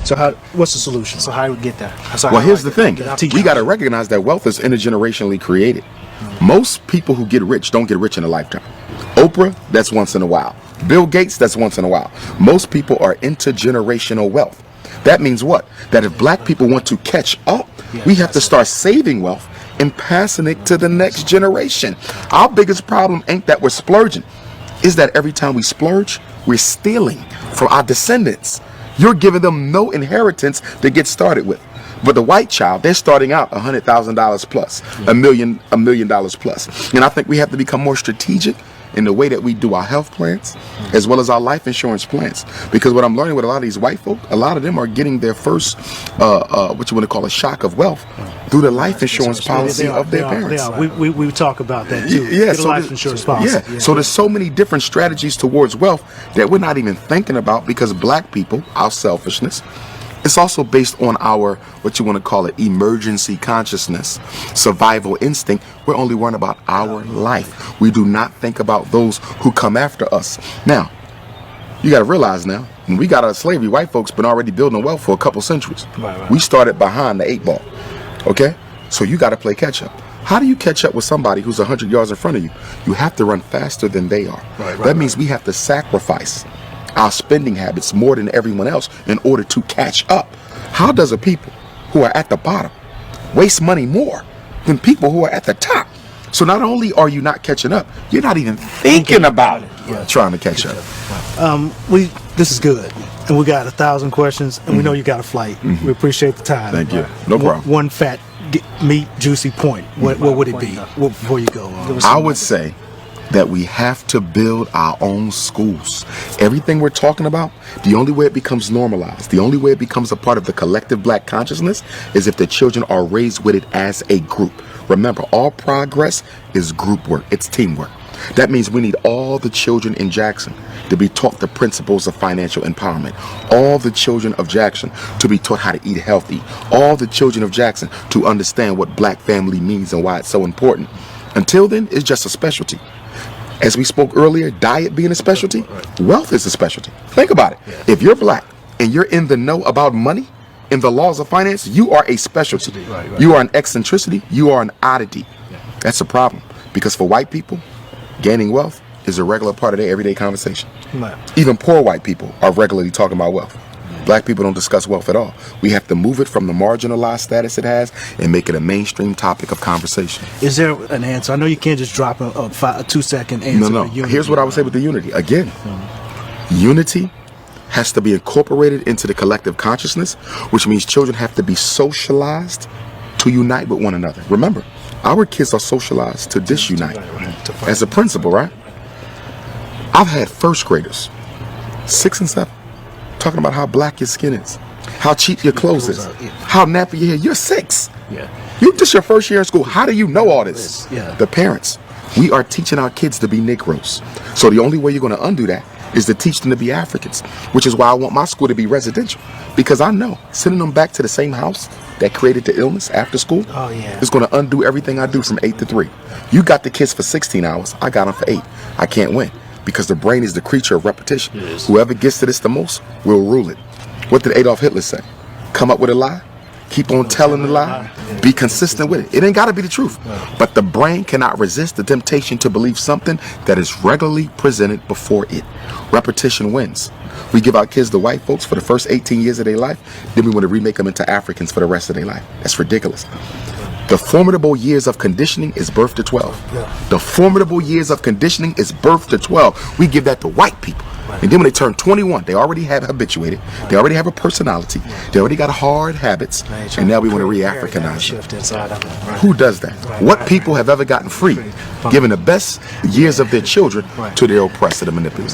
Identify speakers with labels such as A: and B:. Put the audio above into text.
A: So what's the solution? So how do we get there?
B: Well, here's the thing. We got to recognize that wealth is intergenerationally created. Most people who get rich don't get rich in a lifetime. Oprah, that's once in a while. Bill Gates, that's once in a while. Most people are intergenerational wealth. That means what? That if black people want to catch up, we have to start saving wealth and passing it to the next generation. Our biggest problem ain't that we're splurging. Is that every time we splurge, we're stealing from our descendants. You're giving them no inheritance to get started with. But the white child, they're starting out $100,000 plus, $1 million plus. And I think we have to become more strategic in the way that we do our health plans as well as our life insurance plans. Because what I'm learning with a lot of these white folk, a lot of them are getting their first, what you want to call a shock of wealth through the life insurance policy of their parents.
A: We talk about that too.
B: Yeah,
A: so life insurance policy.
B: Yeah. So there's so many different strategies towards wealth that we're not even thinking about because black people, our selfishness, it's also based on our, what you want to call it, emergency consciousness, survival instinct. We're only worrying about our life. We do not think about those who come after us. Now, you got to realize now, when we got out of slavery, white folks been already building wealth for a couple centuries. Right. We started behind the 8 ball. Okay? So you got to play catch up. How do you catch up with somebody who's 100 yards in front of you? You have to run faster than they are. That means we have to sacrifice our spending habits more than everyone else in order to catch up. How does a people who are at the bottom waste money more than people who are at the top? So not only are you not catching up, you're not even thinking about it, trying to catch up.
A: This is good, and we got 1,000 questions, and we know you got a flight. We appreciate the time.
B: Thank you. No problem.
A: One fat, meat, juicy point. What would it be before you go?
B: I would say that we have to build our own schools. Everything we're talking about, the only way it becomes normalized, the only way it becomes a part of the collective black consciousness is if the children are raised with it as a group. Remember, all progress is group work. It's teamwork. That means we need all the children in Jackson to be taught the principles of financial empowerment. All the children of Jackson to be taught how to eat healthy. All the children of Jackson to understand what black family means and why it's so important. Until then, it's just a specialty. As we spoke earlier, diet being a specialty, wealth is a specialty. Think about it. If you're black and you're in the know about money and the laws of finance, you are a specialty. You are an eccentricity. You are an oddity. That's a problem. Because for white people, gaining wealth is a regular part of their everyday conversation. Even poor white people are regularly talking about wealth. Black people don't discuss wealth at all. We have to move it from the marginalized status it has and make it a mainstream topic of conversation.
A: Is there an answer? I know you can't just drop a 2-second answer.
B: No. Here's what I would say with the unity. Again, unity has to be incorporated into the collective consciousness, which means children have to be socialized to unite with one another. Remember, our kids are socialized to disunite. As a principal, right? I've had first graders, 6 and 7, talking about how black your skin is, how cheap your clothes is, how nappy your hair. You're 6. You just your first year in school. How do you know all this? The parents. We are teaching our kids to be Negroes. So the only way you're going to undo that is to teach them to be Africans, which is why I want my school to be residential. Because I know sending them back to the same house that created the illness after school is going to undo everything I do from 8 to 3. You got the kids for 16 hours. I got them for 8. I can't win. Because the brain is the creature of repetition. Whoever gets to this the most will rule it. What did Adolf Hitler say? Come up with a lie, keep on telling the lie, be consistent with it. It ain't got to be the truth. But the brain cannot resist the temptation to believe something that is regularly presented before it. Repetition wins. We give our kids to white folks for the first 18 years of their life, then we want to remake them into Africans for the rest of their life. That's ridiculous. The formidable years of conditioning is birth to 12. The formidable years of conditioning is birth to 12. We give that to white people. And then when they turn 21, they already have habituated. They already have a personality. They already got hard habits. And now we want to re-Africanize them. Who does that? What people have ever gotten free, giving the best years of their children to their oppressor, the manipulators?